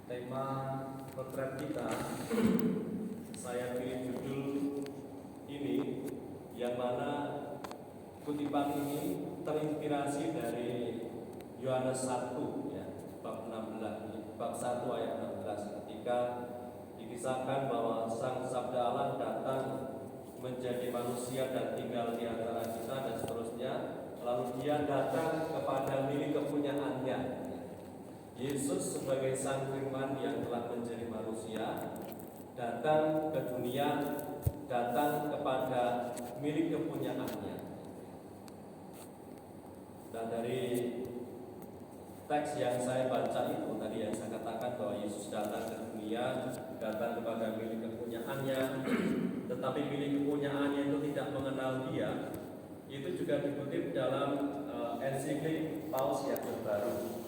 Tema potret kita, saya pilih judul ini, yang mana kutipan ini terinspirasi dari Yohanes 1 ya, bab 16, bab 1 ayat 16, ketika dikisahkan bahwa Sang Sabda Allah datang menjadi manusia dan tinggal di antara kita dan seterusnya. Lalu dia datang kepada milik kepunyaannya. Yesus sebagai Sang Firman yang telah menjadi manusia datang ke dunia, datang kepada milik kepunyaannya. Dan dari teks yang saya baca itu tadi, yang saya katakan bahwa Yesus datang ke dunia, datang kepada milik kepunyaannya, tetapi milik kepunyaannya itu tidak mengenal dia. Itu juga dikutip dalam ensiklik Paus yang terbaru,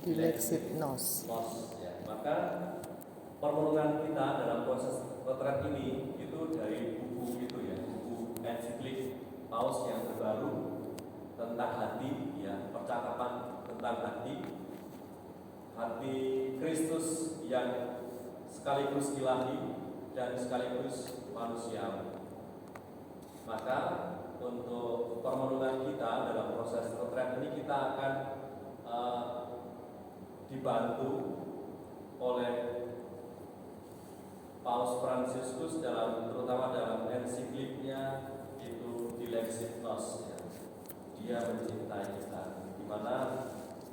Dilexit Nos. Ya. Maka permohonan kita dalam proses potret ini itu dari buku itu ya, buku ensiklik Paus yang terbaru tentang hati ya, percakapan tentang hati Kristus yang sekaligus ilahi dan sekaligus manusiawi. Maka untuk permohonan kita dalam proses potret ini kita akan dibantu oleh Paus Fransiskus terutama dalam ensikliknya itu Dilexit Nos ya. Dia mencintai kita, di mana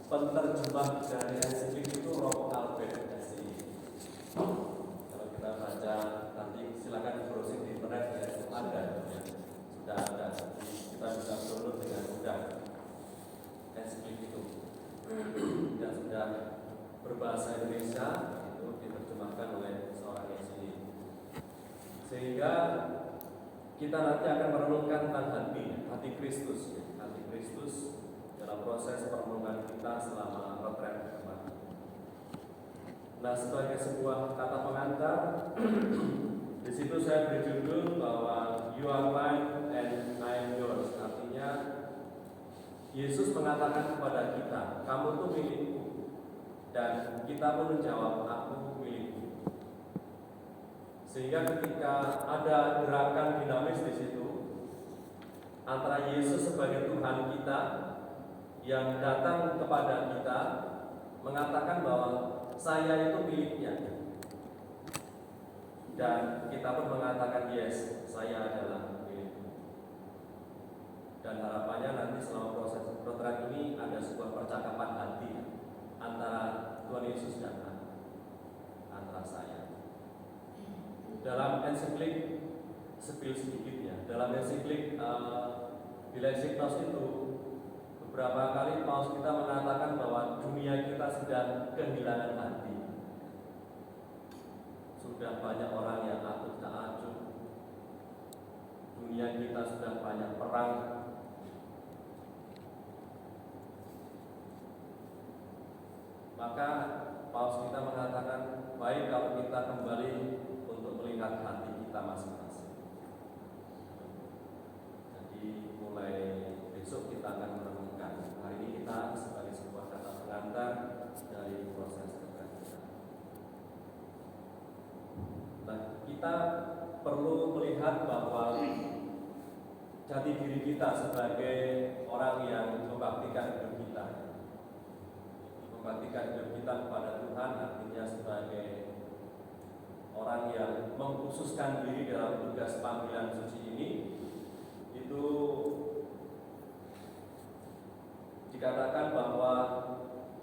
penerjemah dari ensiklik itu Romo Albert Asi. Kalau kita baca nanti silakan browsing di internet ya, ada ya. Sudah ada, jadi kita bisa download dengan mudah ensiklik itu. Dan sudah berbahasa Indonesia, itu diterjemahkan oleh seorang Yesini. Sehingga kita nanti akan merenungkan tentang hati Kristus ya. Hati Kristus dalam proses permenungan kita selama potret kemarin. Nah, sebagai sebuah kata pengantar di situ saya beri judul bahwa you are mine and I am yours. Artinya Yesus mengatakan kepada kita, kamu tuh milikku, dan kita pun menjawab, aku milikmu. Sehingga ketika ada gerakan dinamis di situ antara Yesus sebagai Tuhan kita yang datang kepada kita mengatakan bahwa saya itu miliknya, dan kita pun mengatakan yes, saya adalah milikmu. Dan harapannya nanti selama proses potret ini ada sebuah percakapan hati antara Tuhan Yesus dan antara saya. Dalam ensiklik sedikit ya, dalam ensiklik Dilexit Nos itu beberapa kali Paus kita mengatakan bahwa dunia kita sedang kehilangan hati. Sudah banyak orang yang acuh tak acuh. Dunia kita sudah banyak perang. Maka Paus kita mengatakan baik kalau kita kembali untuk melihat hati kita masing-masing. Jadi mulai besok kita akan merenungkan. Hari ini kita sebagai sebuah kata pengantar dari proses potret kita. Nah, kita perlu melihat bahwa jati diri kita sebagai orang yang membaktikan hidup kita. Membaktikan hidup kita kepada Tuhan artinya sebagai orang yang mengkhususkan diri dalam tugas panggilan suci ini. Itu dikatakan bahwa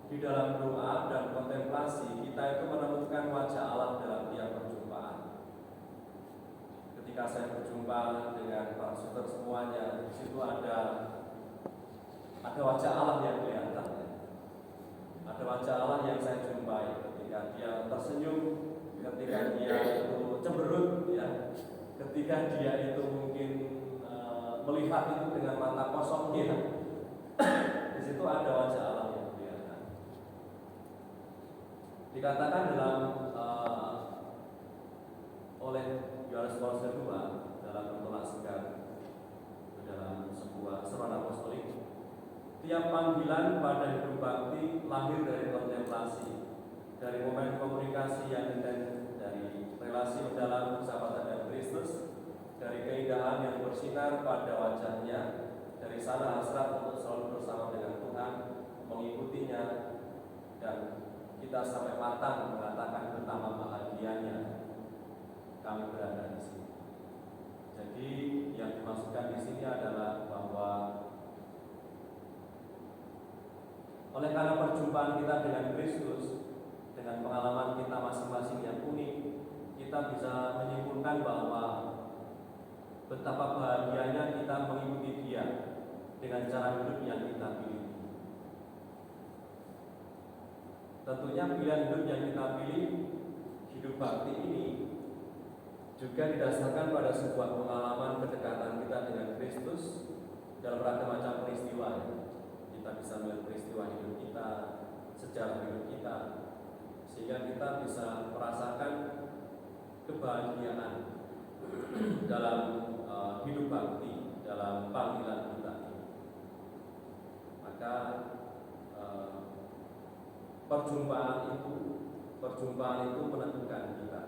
di dalam doa dan kontemplasi kita itu menemukan wajah Allah dalam tiap perjumpaan. Ketika saya berjumpa dengan para saudara semuanya, di situ ada wajah Allah yang kelihatan. Ada wajah Allah yang saya jumpai ketika dia tersenyum, ketika dia itu cemberut, ya, ketika dia itu mungkin melihat itu dengan mata kosong dia. Di situ ada wajah Allah yang kelihatan. Dikatakan oleh Yohanes Paulus II dalam Mentolak Segar, dalam sebuah seruan apostolik, tiap panggilan pada hidup bakti lahir dari kontemplasi. dari momen komunikasi yang intens, dari relasi mendalam persahabatan dengan Kristus, dari keindahan yang bersinar pada wajahnya, dari sana hasrat untuk selalu bersama dengan Tuhan, mengikutinya, dan kita sampai matang mengatakan betapa bahagianya kami berada di sini. Jadi yang dimaksudkan di sini adalah bahwa oleh karena perjumpaan kita dengan Kristus, dengan pengalaman kita masing-masing yang unik, kita bisa menyimpulkan bahwa betapa bahagianya kita mengikuti Dia dengan cara hidup yang kita pilih. Tentunya pilihan hidup yang kita pilih, hidup bakti ini, juga didasarkan pada sebuah pengalaman kedekatan kita dengan Kristus dalam beragam macam peristiwa. Kita bisa melihat peristiwa hidup kita, sejarah hidup kita, sehingga kita bisa merasakan kebahagiaan dalam hidup bakti, dalam panggilan kita. Maka perjumpaan itu menentukan kita,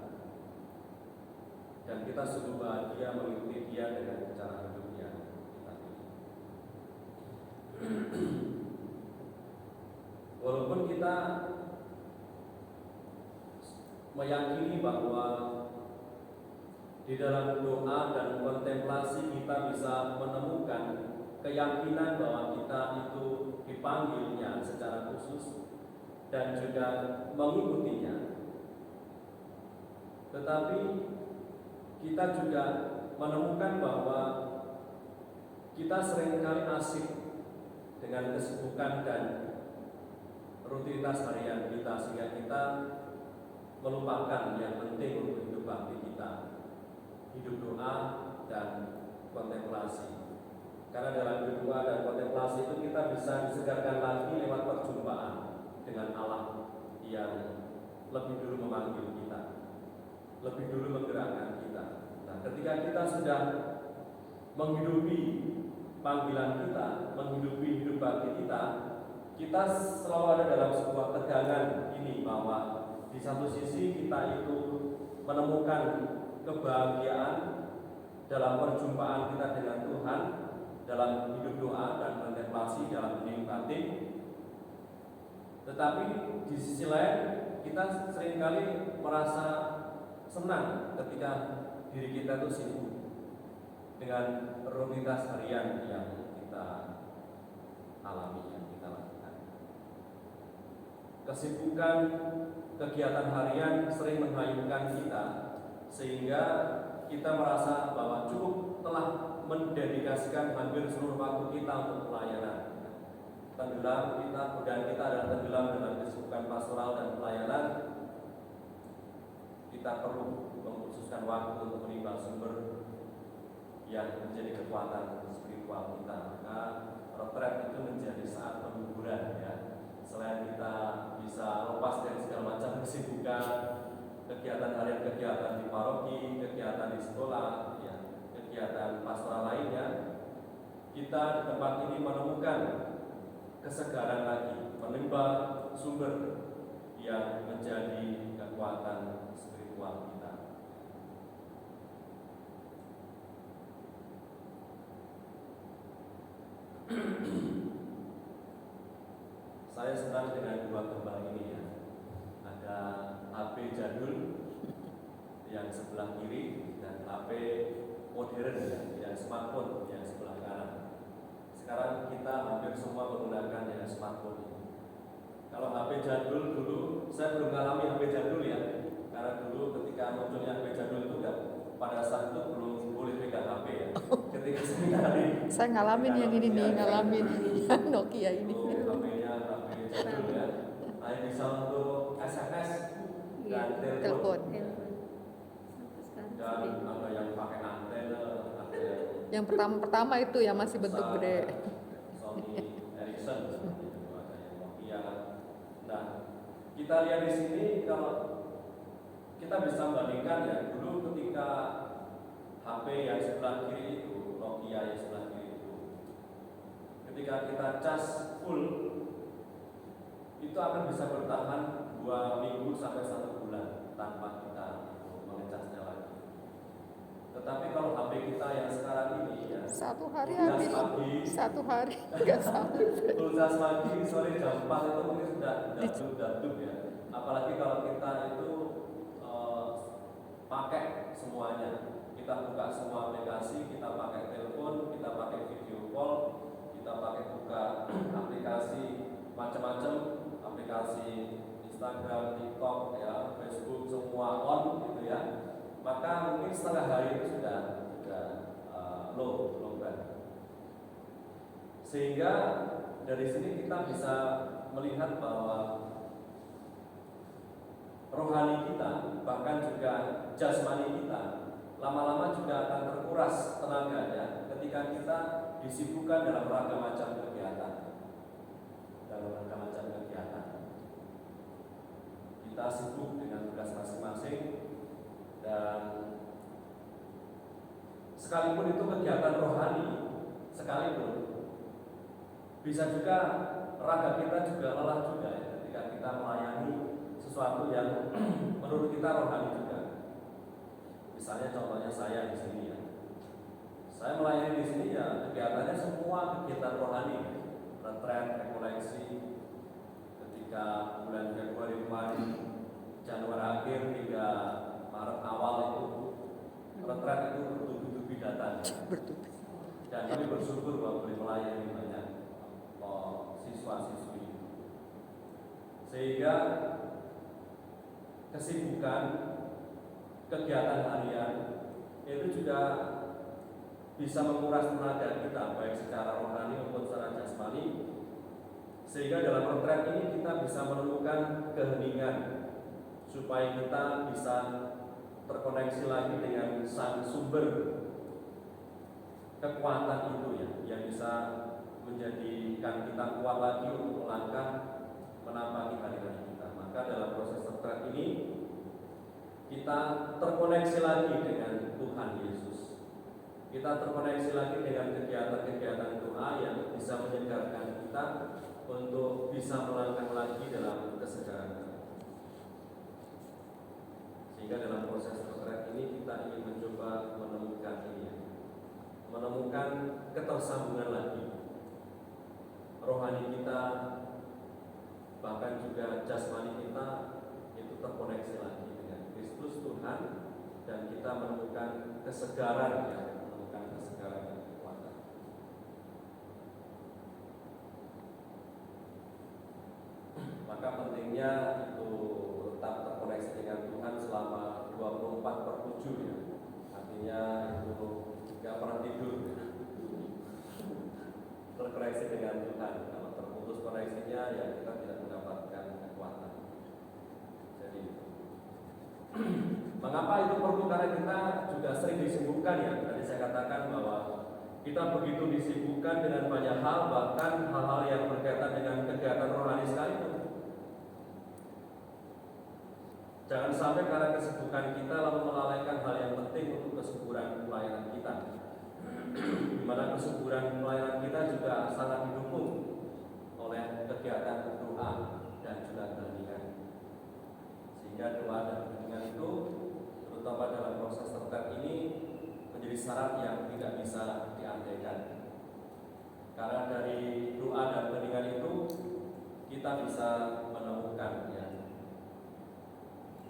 dan kita sungguh bahagia mengikuti Dia dengan cara hidupnya kita pilih. Walaupun kita meyakini bahwa di dalam doa dan kontemplasi kita bisa menemukan keyakinan bahwa kita itu dipanggilnya secara khusus dan juga mengikutinya. Tetapi kita juga menemukan bahwa kita seringkali asik dengan kesibukan dan rutinitas harian kita, sehingga kita melupakan yang penting untuk hidup bakti kita, hidup doa dan kontemplasi. Karena dalam hidup doa dan kontemplasi itu kita bisa disegarkan lagi lewat perjumpaan dengan Allah yang lebih dulu memanggil kita, lebih dulu menggerakkan kita. Nah, ketika kita sudah menghidupi panggilan kita, menghidupi hidup bakti kita selalu ada dalam sebuah tegangan ini, bahwa di satu sisi kita itu menemukan kebahagiaan dalam perjumpaan kita dengan Tuhan, dalam hidup doa dan kontemplasi, dalam hening batin. Tetapi di sisi lain kita seringkali merasa senang ketika diri kita itu sibuk dengan rutinitas harian yang kita alami, yang kita lakukan. Kesibukan kegiatan harian sering menghayukan kita, sehingga kita merasa bahwa cukup telah mendedikasikan hampir seluruh waktu kita untuk pelayanan. Tenggelam kita, godaan kita adalah tenggelam dengan kesibukan pastoral dan pelayanan. Kita perlu mengkhususkan waktu untuk menimba sumber yang menjadi kekuatan spiritual kita. Maka retret itu menjadi saat penghiburan, ya. Selain kita bisa lepas dari segala macam kesibukan, kegiatan harian, kegiatan di paroki, kegiatan di sekolah, ya, kegiatan pastoral lainnya, kita di tempat ini menemukan kesegaran lagi, menimba sumber yang menjadi kekuatan spiritual kita. Saya senang dengan dua gambar ini, ya. Ada HP jadul yang sebelah kiri dan HP modern, ya, yang smartphone yang sebelah kanan. Sekarang kita hampir semua menggunakan yang smartphone ini. Kalau HP jadul dulu, saya belum mengalami HP jadul, ya. Karena dulu ketika munculnya HP jadul itu pada saat itu belum boleh pegang HP, ya. Ketika saya ngalamin yang ini nih, ngalamin yang Nokia ini. HP-nya HP jadul, ya. Hanya bisa untuk SMS dan telepon. Dan ada yang pakai antena, ada yang pertama itu yang masih bentuk gede. Sony Ericsson, ada yang Nokia. Nah, kita lihat di sini, kalau kita bisa bandingkan, ya, dulu ketika HP yang sebelah kiri itu, Nokia yang sebelah kiri itu, ketika kita cas full, itu akan bisa bertahan 2 2 minggu sampai 1 bulan tanpa kita mengecasnya lagi. Tetapi kalau HP kita yang sekarang ini ya, 1 hari full gas habis. pagi, 1 hari nggak sampai. full gas pagi, sore jam 4 itu mungkin sudah daduk ya. Apalagi kalau kita itu pakai semuanya, kita buka semua aplikasi, kita pakai telepon, kita pakai video call, kita pakai buka aplikasi macam-macam, aplikasi Instagram, TikTok, ya, Facebook, semua on gitu ya. Maka mungkin setengah hari itu sudah low batt. Sehingga dari sini kita bisa melihat bahwa rohani kita, bahkan juga jasmani kita, lama-lama juga akan terkuras tenaganya ketika kita disibukkan dalam beragam macam kegiatan. Kita sibuk dengan tugas masing-masing, dan sekalipun itu kegiatan rohani, sekalipun bisa juga raga kita juga lelah juga ya, ketika kita melayani sesuatu yang menurut kita rohani juga. Misalnya contohnya saya di sini ya, saya melayani di sini ya, kegiatannya semua kegiatan rohani, retret, rekoleksi. Ketika bulan Februari kemarin, Januari akhir hingga Maret awal itu retret itu bertubi-tubi datang ya. Dan kami bersyukur bahwa boleh melayani banyak siswa-siswi, sehingga kesibukan kegiatan harian itu juga bisa menguras tenaga kita, baik secara rohani maupun secara jasmani, sehingga dalam retret ini kita bisa menemukan keheningan supaya kita bisa terkoneksi lagi dengan sang sumber kekuatan itu ya, yang bisa menjadikan kita kuat lagi untuk melangkah menapaki hari-hari kita. Maka dalam proses retret ini kita terkoneksi lagi dengan Tuhan Yesus. Kita terkoneksi lagi dengan kegiatan-kegiatan doa yang bisa menyegarkan kita untuk bisa melangkah lagi dalam kesegaran. Sehingga dalam proses retret ini kita ingin mencoba menemukan ini ya, menemukan ketersambungan lagi rohani kita, bahkan juga jasmani kita itu terkoneksi lagi dengan Kristus Tuhan, dan kita menemukan kesegaran ya, menemukan kesegaran dan kekuatan. Maka pentingnya itu tetap terkoneksi dengan Tuhan selama 24/7 ya. Artinya itu nggak pernah tidur ya. Terkoneksi dengan Tuhan. Kalau terputus koneksinya ya kita tidak mendapatkan kekuatan. Jadi mengapa itu perlu? Karena kita juga sering disibukkan ya. Tadi saya katakan bahwa kita begitu disibukkan dengan banyak hal, bahkan hal-hal yang berkaitan dengan kegiatan rohani sekalipun. Jangan sampai karena kesibukan kita lalu melalaikan hal yang penting untuk kesuburan pelayanan kita, di mana kesuburan pelayanan kita juga sangat didukung oleh kegiatan doa dan juga keheningan. Sehingga doa dan keheningan itu, terutama dalam proses retret ini, menjadi syarat yang tidak bisa diabaikan. Karena dari doa dan keheningan itu kita bisa menemukan ya,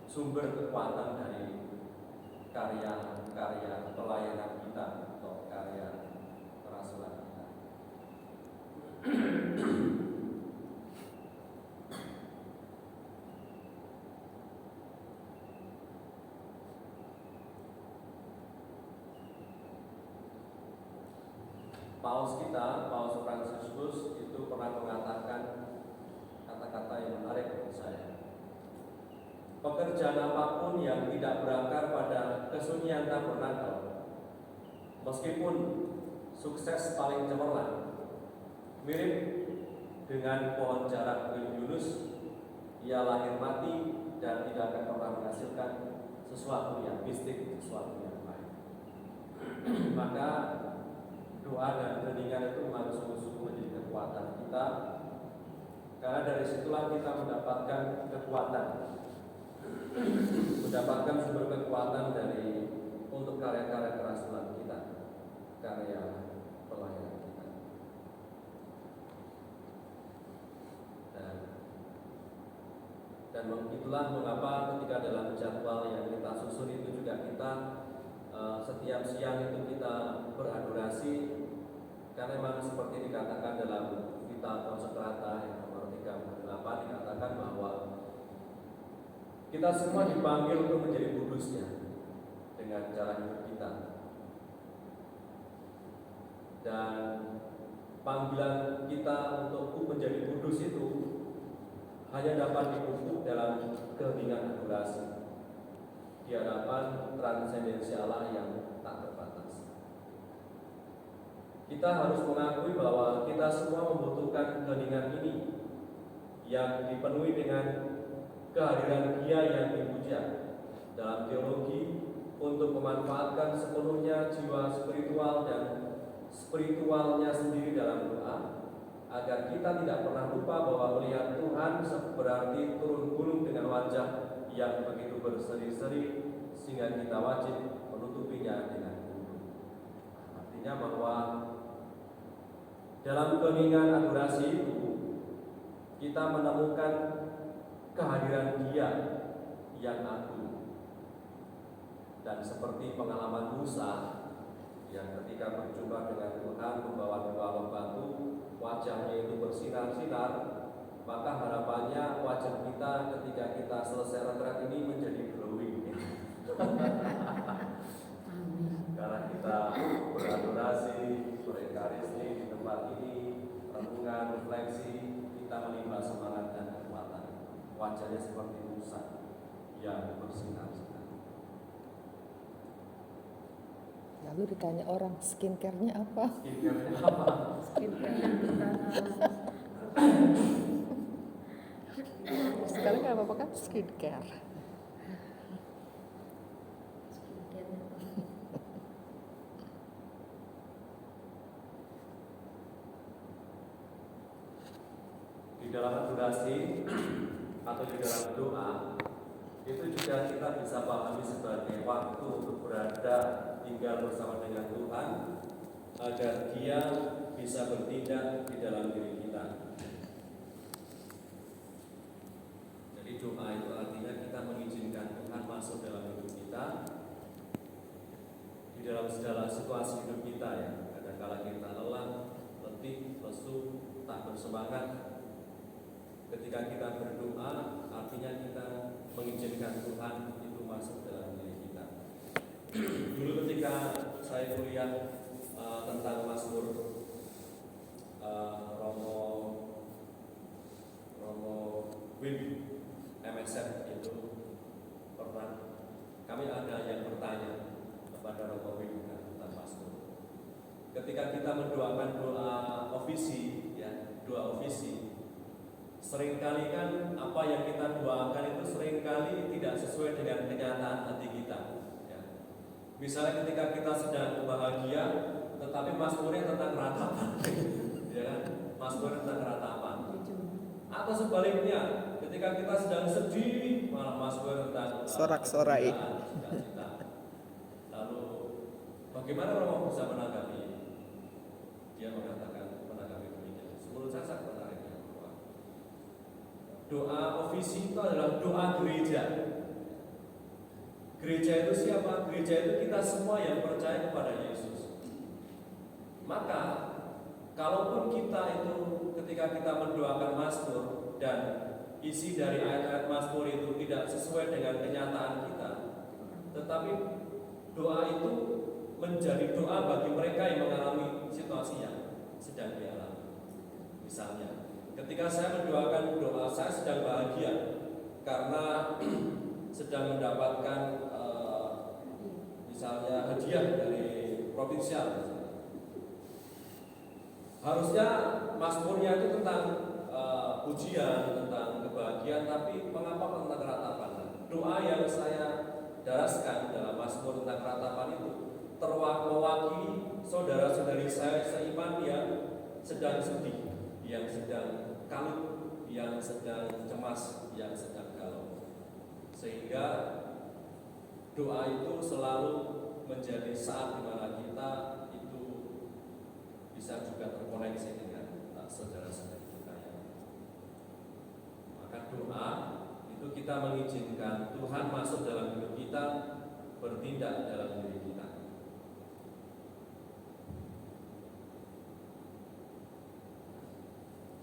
sumber kekuatan dari karya-karya pelayanan kita atau karya kerasulan kita. Paus kita, Paus Fransiskus itu pernah mengatakan kata-kata yang menarik menurut saya. Pekerjaan apapun yang tidak berakar pada kesunyian tabernakel, meskipun sukses paling cemerlang, mirip dengan pohon jarak milik Yunus, ia lahir mati dan tidak akan pernah menghasilkan sesuatu yang mistik, sesuatu yang baik. Maka doa dan keheningan itu memang sungguh-sungguh menjadi kekuatan kita Karena dari situlah kita mendapatkan kekuatan, mendapatkan sumber kekuatan dari untuk karya-karya kerasulan kita, karya pelayanan kita. Dan itulah mengapa ketika dalam jadwal yang kita susun itu juga kita setiap siang itu kita beradorasi, karena memang seperti dikatakan dalam Vita Konsekrata yang nomor 38 dikatakan bahwa kita semua dipanggil untuk menjadi kudusnya dengan cara hidup kita. Dan panggilan kita untuk menjadi kudus itu hanya dapat dipupuk dalam keheningan adorasi di hadapan transendensi Allah yang tak terbatas. Kita harus mengakui bahwa kita semua membutuhkan keheningan ini yang dipenuhi dengan kehadiran Dia yang dipuja dalam teologi untuk memanfaatkan sepenuhnya jiwa spiritual dan spiritualnya sendiri dalam doa, agar kita tidak pernah lupa bahwa melihat Tuhan berarti turun gunung dengan wajah yang begitu berseri-seri sehingga kita wajib menutupinya dengan gunung. Artinya bahwa dalam keheningan adorasi itu kita menemukan kehadiran Dia yang agung. Dan seperti pengalaman Musa yang ketika berjumpa dengan Tuhan membawa dua batu, wajahnya itu bersinar-sinar, maka harapannya wajah kita ketika kita selesai retret ini menjadi glowing. Karena kita beradorasi, berekaristi di tempat ini, renungan, refleksi, kita menimba semangat dan kekuatan. Wajahnya seperti Musa yang bersinar-sinar. Lalu ditanya orang, skincare-nya apa? Skincare-nya apa? Sekarang nggak apa-apa kan skincare. Di dalam adorasi atau di dalam doa itu juga kita bisa pahami sebagai waktu untuk berada tinggal bersama dengan Tuhan agar Dia bisa bertindak di dalam diri kita. Jadi doa itu artinya kita mengizinkan Tuhan masuk dalam hidup kita di dalam segala situasi hidup kita ya. Kadang-kala kita lelah, letih, lesu, tak bersemangat. Ketika kita berdoa, artinya kita mengizinkan Tuhan itu masuk dalam diri kita. Dulu ketika saya kuliah tentang Mazmur Romo Wim MSF itu pernah kami ada yang bertanya kepada Romo Wim tentang Mazmur. Ketika kita mendoakan doa ofisi, ya doa ofisi, seringkali kan apa yang kita doakan itu seringkali tidak sesuai dengan kenyataan hati kita. Ya. Misalnya ketika kita sedang bahagia, tetapi mazmurnya tentang ratapan, ya kan? Mazmur tentang ratapan. Atau sebaliknya, ketika kita sedang sedih, malah mazmur tentang sorak-sorai. Lalu bagaimana Romo bisa menanggapi? Dia mengatakan menanggapi demikian. Menurut saya sangat menarik. Doa ofisi itu adalah doa gereja. Gereja itu siapa? Gereja itu kita semua yang percaya kepada Yesus. Maka, kalaupun kita itu ketika kita mendoakan mazmur dan isi dari ayat-ayat mazmur itu tidak sesuai dengan kenyataan kita, tetapi doa itu menjadi doa bagi mereka yang mengalami situasi yang sedang dialami. Misalnya, ketika saya mendoakan doa saya sedang bahagia karena sedang mendapatkan misalnya hadiah dari provinsial. Harusnya mazmurnya itu tentang pujian, tentang kebahagiaan, tapi mengapa tentang ratapan? Doa yang saya daraskan dalam mazmur tentang ratapan itu mewakili saudara-saudari saya seiman yang sedang sedih, yang sedang kalut, yang sedang cemas, yang sedang galau. Sehingga doa itu selalu menjadi saat di mana kita itu bisa juga terkoneksi dengan saudara-saudara kita yang. Maka doa itu kita mengizinkan Tuhan masuk dalam hidup kita, bertindak dalam diri kita.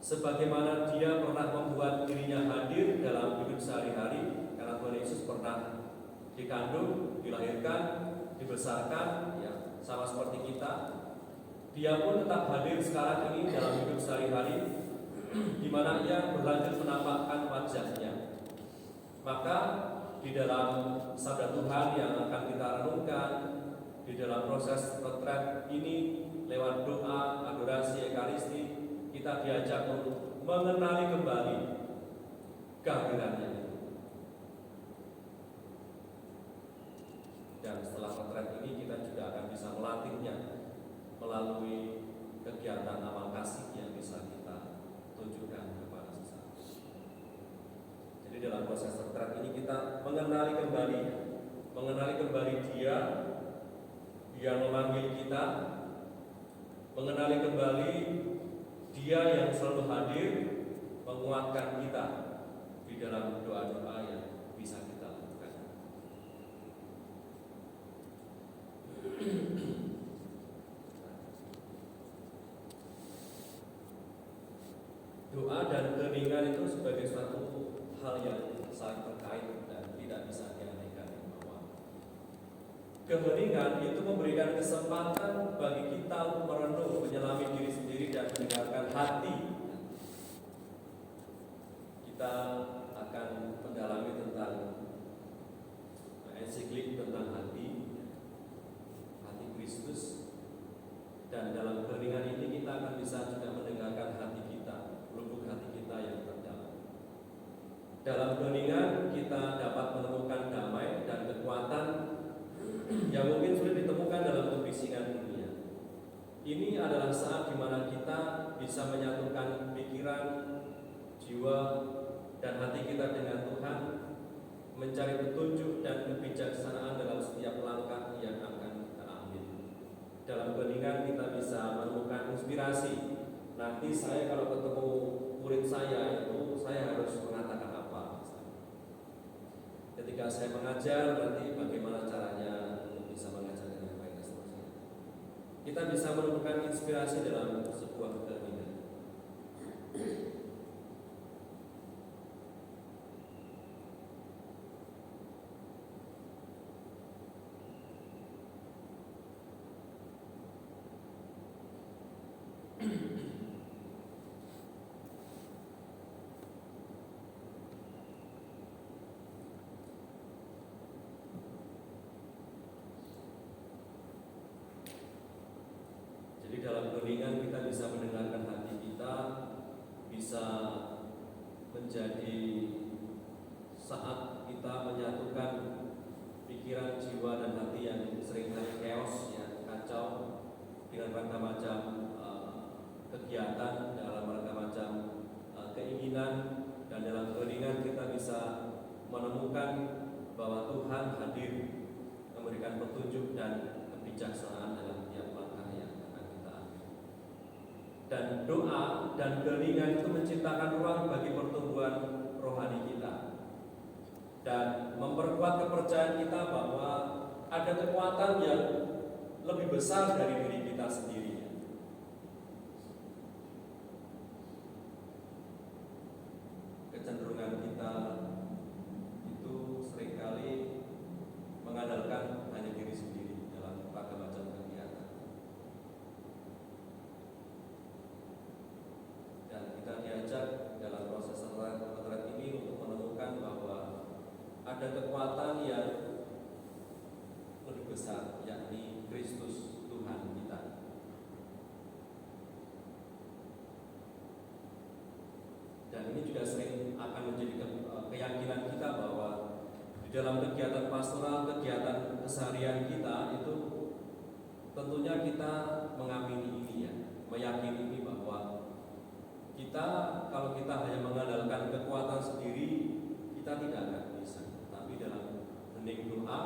Sebagaimana Dia pernah membuat dirinya hadir dalam hidup sehari-hari, karena Tuhan Yesus pernah dikandung, dilahirkan, dibesarkan, ya, sama seperti kita. Dia pun tetap hadir sekarang ini dalam hidup sehari-hari, di mana Ia berlanjut menampakkan wajah-Nya. Maka di dalam sabda Tuhan yang akan kita renungkan di dalam proses retret ini, lewat doa, adorasi, ekaristi, kita diajak untuk mengenali kembali kehadiran-Nya. Dan setelah retret ini kita juga akan bisa melatihnya melalui kegiatan amal kasih yang bisa kita tunjukkan kepada sesama. Jadi dalam proses retret ini kita mengenali kembali Dia yang memanggil kita, mengenali kembali Dia yang selalu hadir, menguatkan kita di dalam doa-doa yang bisa kita lakukan. Doa dan keheningan itu sebagai suatu hal yang saling terkait dan tidak bisa dialihkan, bahwa keheningan itu memberikan kesempatan bagi kita untuk merenung, menyelami diri sendiri dan mendengarkan hati. Kita akan mendalami tentang ensiklik tentang hati Kristus, dan dalam keheningan ini kita akan bisa juga mendengarkan hati kita, lubuk hati kita yang terdalam. Dalam keheningan kita dapat menemukan damai dan kekuatan yang mungkin sulit ditemukan dalam kebisingan dunia. Ini adalah saat di mana kita bisa menyatukan pikiran, jiwa, dan hati kita dengan Tuhan, mencari petunjuk dan kebijaksanaan dalam setiap langkah yang akan kita ambil. Dalam keheningan kita bisa menemukan inspirasi. Nanti saya kalau ketemu murid saya itu, saya harus mengatakan apa? Ketika saya mengajar, nanti bagaimana caranya untuk bisa mengajar dengan baik dan seterusnya. Kita bisa menemukan inspirasi dalam sebuah keheningan. Jadi dalam keheningan kita bisa mendengarkan hati kita, bisa menjadi saat kita menyatukan pikiran, jiwa, dan hati yang seringkali chaos, ya, kacau, dengan berbagai macam kegiatan, dalam berbagai macam keinginan. Dan dalam keheningan kita bisa menemukan bahwa Tuhan hadir memberikan petunjuk dan kebijaksanaan dalam tiap langkah yang akan kita ambil. Dan doa dan keheningan itu menciptakan ruang bagi pertumbuhan rohani kita dan memperkuat kepercayaan kita bahwa ada kekuatan yang lebih besar dari diri kita sendiri. Kecenderungan kita itu seringkali mengandalkan hanya diri sendiri dalam berbagai macam kegiatan. Dan kita diajak dalam proses retret ini untuk menemukan bahwa ada kekuatan yang lebih besar, yakni Kristus Tuhan kita. Dan ini juga sering akan menjadi keyakinan kita bahwa di dalam kegiatan pastoral, kegiatan keseharian kita itu tentunya kita mengamini ini, ya, meyakini ini bahwa kita kita kalau kita hanya mengandalkan kekuatan sendiri, kita tidak akan bisa. Tapi dalam hening doa,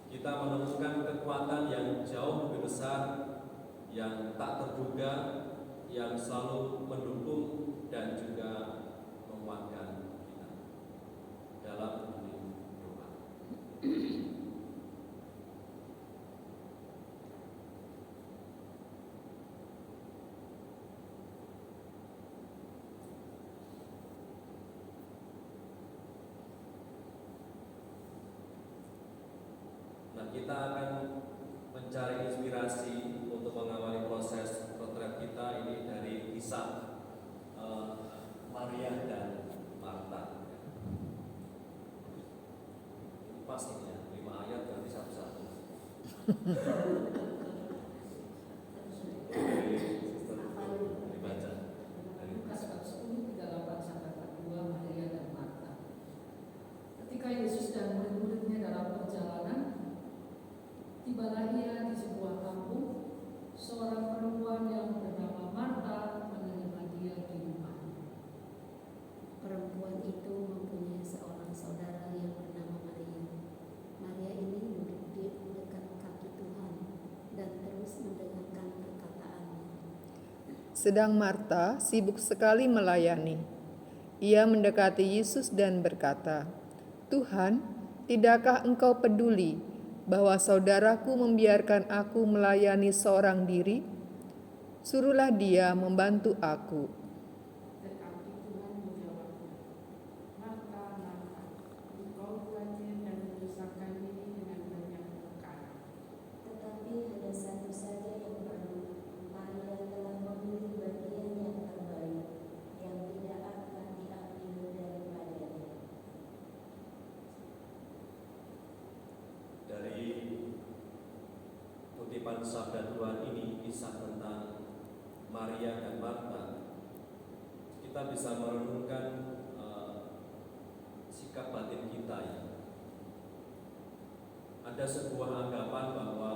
kita menemukan kekuatan yang jauh lebih besar, yang tak terduga, yang selalu mendukung dan juga menguatkan kita dalam hening doa. Kita akan mencari inspirasi untuk mengawali proses retret kita ini dari kisah Maria dan Marta. Pas ini ya, 5 ayat berarti satu-satu. Dibaca. Lukas 10:38-42 Maria dan Marta. Ketika Yesus dan murid-muridnya dalam perjalanan, tibalah ia di sebuah kampung. Seorang perempuan yang bernama Marta menerima dia di rumahnya. Perempuan itu mempunyai seorang saudara yang bernama Maria. Maria ini duduk di dekat kaki Tuhan dan terus mendengarkan perkataannya. Sedang Marta sibuk sekali melayani. Ia mendekati Yesus dan berkata, "Tuhan, tidakkah Engkau peduli bahwa saudaraku membiarkan aku melayani seorang diri? Suruhlah dia membantu aku." Tetapi Tuhan menjawabnya, "Marta, Marta, engkau khawatir dan menyusahkan diri dengan banyak perkara. Tetapi ada satu saja yang perlu. Maria telah memilih bagian yang terbaik, yang tidak akan diambil daripadanya." Dari kutipan sabda Tuhan ini, kisah tentang Maria dan Marta, kita bisa merenungkan sikap batin kita ya. Ada sebuah anggapan bahwa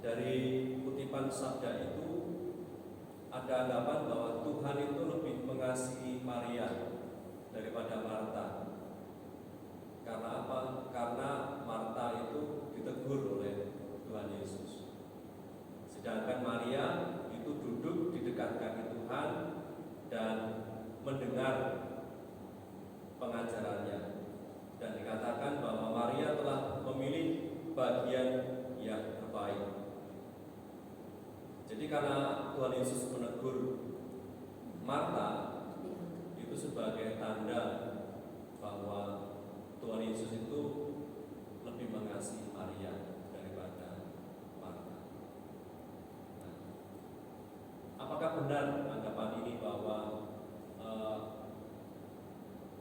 dari kutipan sabda itu ada anggapan bahwa Tuhan itu lebih mengasihi Maria daripada Marta. Karena apa? Karena Marta itu ditegur oleh Tuhan Yesus. Sedangkan Maria itu duduk di dekat kaki Tuhan dan mendengar pengajarannya. Dan dikatakan bahwa Maria telah memilih bagian yang terbaik. Jadi karena Tuhan Yesus menegur Marta, itu sebagai tanda bahwa Tuhan Yesus itu lebih mengasihi Maria daripada Marta. Nah, apakah benar anggapan ini bahwa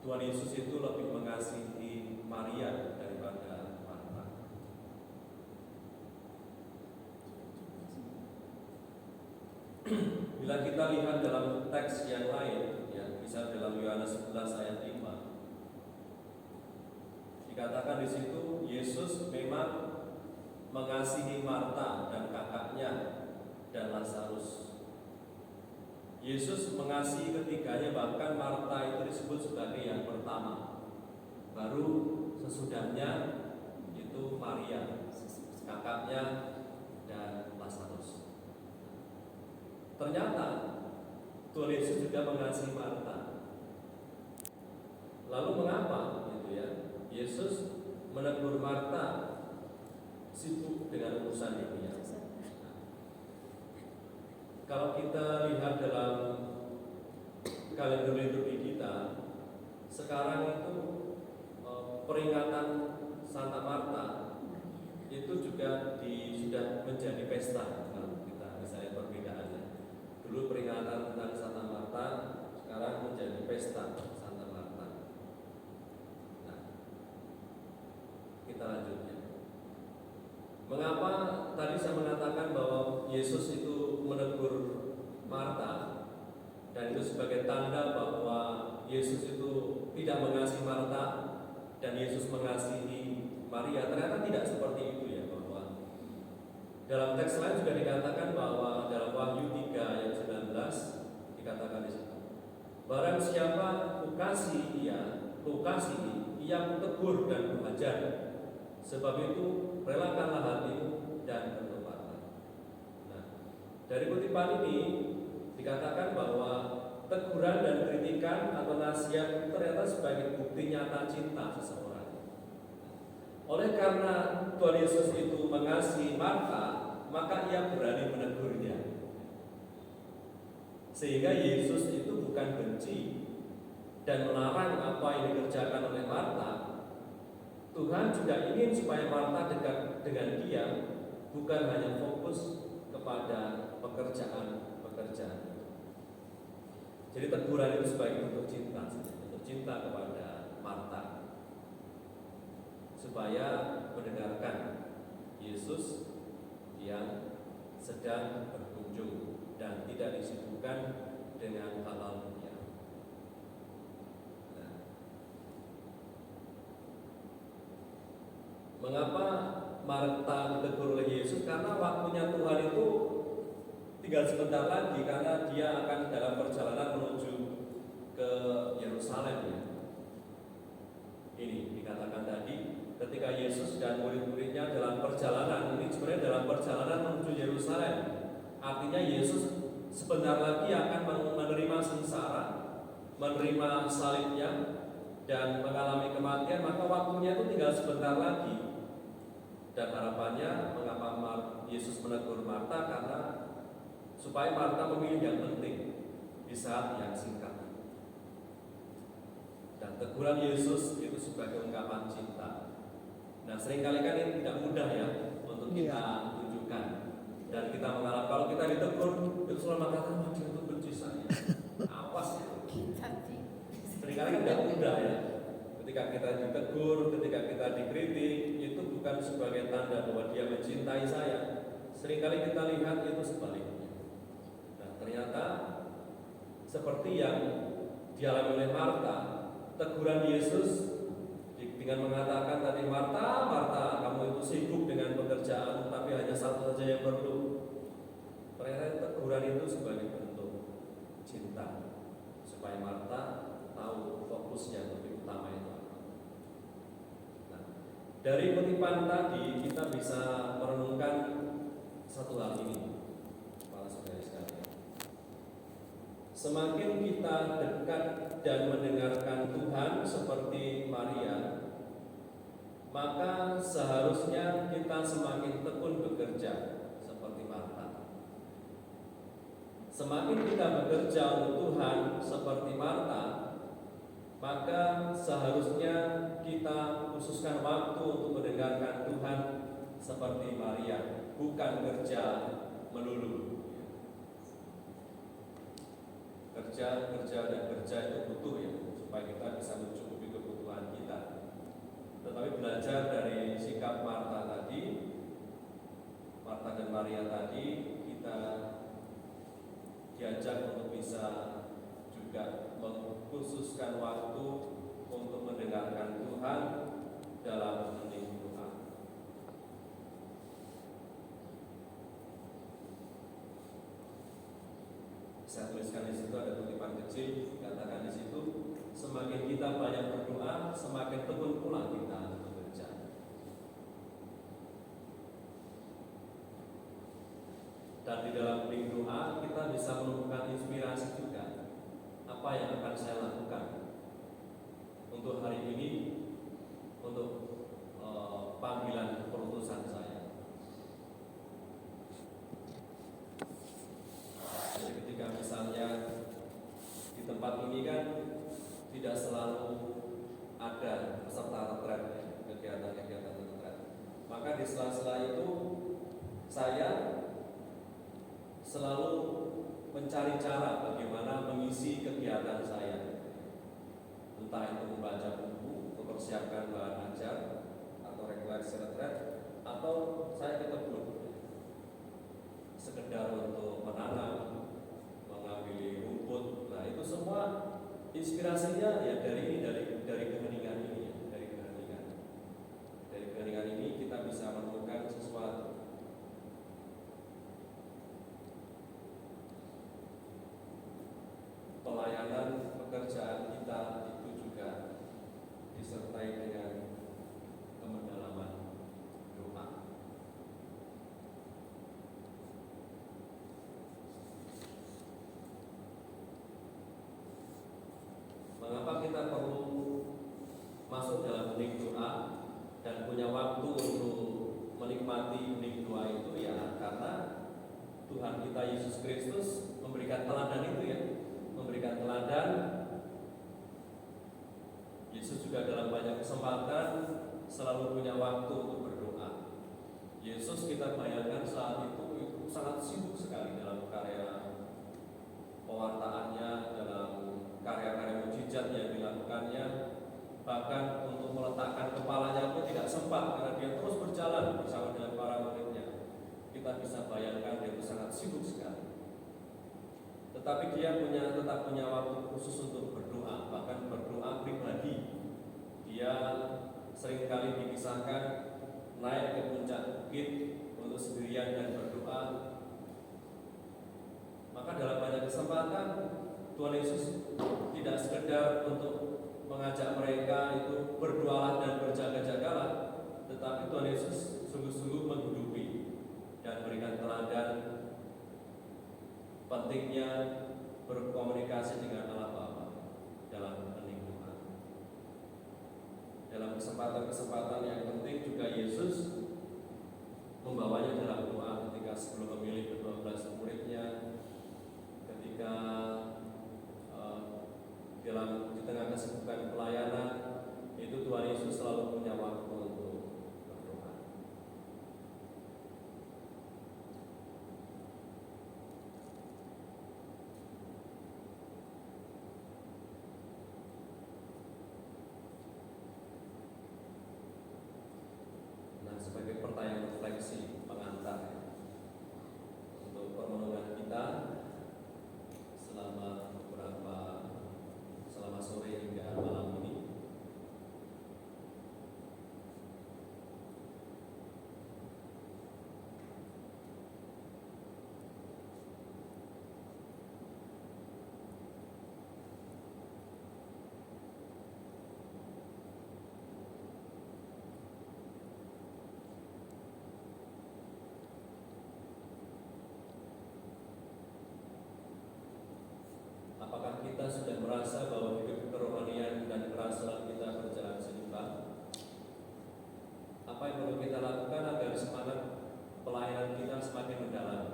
Tuhan Yesus itu lebih mengasihi Maria daripada Marta? Bila kita lihat dalam teks yang lain, ya, misal dalam Yohanes 11 ayat 5, dikatakan di situ Yesus memang mengasihi Marta dan kakaknya dan Lazarus. Yesus mengasihi ketiganya, bahkan Marta itu disebut sebagai yang pertama. Baru sesudahnya itu Maria, kakaknya dan Lazarus. Ternyata Tuhan Yesus juga mengasihi Marta. Lalu mengapa gitu ya? Yesus menegur Marta sibuk dengan urusan dunia. Kalau kita lihat dalam kalender liturgi kita, sekarang itu peringatan Santa Marta itu juga sudah menjadi pesta. Kalau kita bisa lihat perbedaannya. Dulu peringatan tentang Santa Marta, sekarang menjadi pesta Santa Marta. Nah, kita lanjutnya. Mengapa tadi saya mengatakan bahwa Yesus itu menegur Marta, dan itu sebagai tanda bahwa Yesus itu tidak mengasihi Marta dan Yesus mengasihi Maria? Ternyata tidak seperti itu ya, bahwa dalam teks lain juga dikatakan bahwa dalam Wahyu 3 ayat 19 dikatakan di situ, Barang siapa kukasihi ia kutegur dan kuajar. Sebab itu relakanlah hatimu dan bertobatlah. Nah, dari kutipan ini dikatakan bahwa teguran dan kritikan atau nasihat ternyata sebagai bukti nyata cinta seseorang. Oleh karena Tuhan Yesus itu mengasihi Marta, maka ia berani menegurnya. Sehingga Yesus itu bukan benci dan melarang apa yang dikerjakan oleh Marta. Tuhan juga ingin supaya Marta dekat dengan Dia, bukan hanya fokus kepada pekerjaan. Jadi teguran itu sebagai bentuk cinta kepada Marta, supaya mendengarkan Yesus yang sedang berkunjung dan tidak disibukkan dengan hal-hal dunia. Nah, mengapa Marta ditegur oleh Yesus? Karena waktunya Tuhan itu tinggal sebentar lagi, karena dia akan dalam perjalanan menuju ke Yerusalem ya. Ini dikatakan tadi, ketika Yesus dan murid-muridnya dalam perjalanan, ini sebenarnya dalam perjalanan menuju Yerusalem. Artinya Yesus sebentar lagi akan menerima sengsara, menerima salibnya, dan mengalami kematian, maka waktunya itu tinggal sebentar lagi. Dan harapannya mengapa Yesus menegur Marta, karena supaya Marta memilih yang penting di saat yang singkat. Dan teguran Yesus itu sebagai ungkapan cinta. Nah, seringkali kan ini tidak mudah ya untuk kita tunjukkan. Dan kita mengalami, kalau kita ditegur, itu selalu mengatakan, dia itu benci saya. Awas itu. Seringkali kan tidak mudah ya. Ketika kita ditegur, ketika kita dikritik, itu bukan sebagai tanda bahwa dia mencintai saya. Seringkali kita lihat itu sebaliknya. Nah, ternyata seperti yang dialami oleh Marta, teguran Yesus dengan mengatakan tadi, Marta, Marta, kamu itu sibuk dengan pekerjaan, tapi hanya satu saja yang perlu. Ternyata teguran itu sebagai bentuk cinta, supaya Marta tahu fokusnya lebih utama itu. Nah, dari kutipan tadi kita bisa merenungkan satu hal ini, para saudara sekalian. Semakin kita dekat dan mendengarkan Tuhan seperti Maria, maka seharusnya kita semakin tekun bekerja seperti Marta. Semakin kita bekerja untuk Tuhan seperti Marta, maka seharusnya kita khususkan waktu untuk mendengarkan Tuhan seperti Maria, bukan kerja melulu. Kerja itu butuh ya, supaya kita bisa mencukupi kebutuhan kita. Tetapi belajar dari sikap Marta dan Maria tadi, kita diajak untuk bisa juga mengkhususkan waktu untuk mendengarkan Tuhan dalam hening doa. Saya tuliskan di situ ada kutipan kecil, katakan di situ, semakin kita banyak berdoa, semakin tekun pula kita bekerja. Dan di dalam hening doa kita bisa menemukan inspirasi juga. Apa yang akan saya lakukan untuk hari ini, untuk panggilan perutusan saya. Jadi ketika misalnya di tempat ini kan tidak selalu ada peserta retret, kegiatan-kegiatan retret. Maka di sela-sela itu saya selalu mencari cara bagaimana mengisi kegiatan saya. Entah itu membaca buku, mempersiapkan bahan ajar, atau refleksi retret, atau saya ke kebun, sekedar untuk menanam, mengambil rumput. Nah, itu semua inspirasinya ya dari keheningan ini ya, dari keheningan ini kita bisa menemukan sesuatu. Pelayanan punya waktu untuk menikmati benih doa itu ya karena Tuhan kita Yesus Kristus memberikan teladan itu ya, memberikan teladan. Yesus juga dalam banyak kesempatan selalu punya waktu untuk berdoa. Yesus kita bayangkan saat itu sangat sibuk sekali dalam karya pewartaannya, dalam karya-karya mujizat yang dilakukannya. Bahkan untuk meletakkan kepalanya pun tidak sempat karena dia terus berjalan bersama dengan para muridnya. Kita bisa bayangkan dia itu sangat sibuk sekali. Tetapi dia tetap punya waktu khusus untuk berdoa, bahkan berdoa pribadi. Dia seringkali dikisahkan naik ke puncak bukit untuk sendirian dan berdoa. Maka dalam banyak kesempatan Tuhan Yesus tidak sekedar untuk mengajak mereka itu berdoalah dan berjaga-jagalah, tetapi Tuhan Yesus sungguh-sungguh menghidupi dan berikan teladan pentingnya berkomunikasi dengan Allah Bapa dalam hening doa. Dalam kesempatan-kesempatan yang penting juga Yesus membawanya dalam doa ketika sebelum memilih ke-12 muridnya, ketika di tengah kesibukan pelayanan itu Tuhan Yesus selalu punya waktu untuk berdoa. Nah, sebagai pertanyaan refleksi pengantar untuk permenungan kita selama sore hingga malam ini, apakah kita sudah merasa bahwa hidup kerohanian dan kerasulan kita berjalan seimbang? Apa yang perlu kita lakukan agar semangat pelayanan kita semakin mendalam?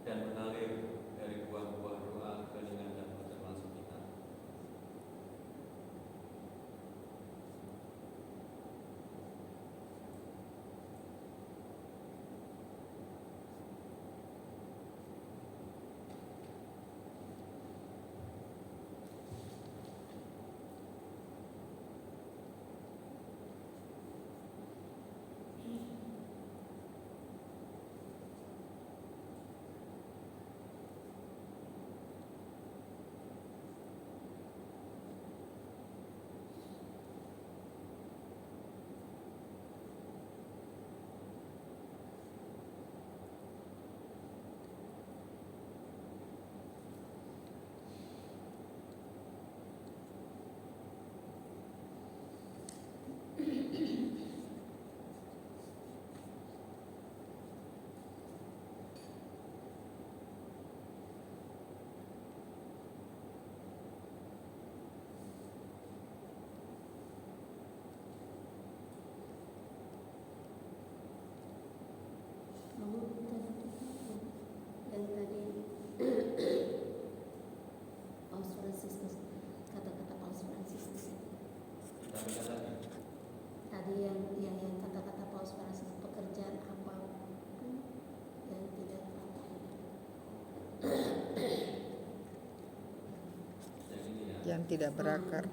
Dan mengalir dari buah-buah doa, keheningan dan kontemplasi kita. Yang tadi Paus Fransiskus, kata-kata Paus Fransiskus tadi yang kata-kata Paus Fransiskus, pekerjaan apapun yang tidak yang tidak berakar.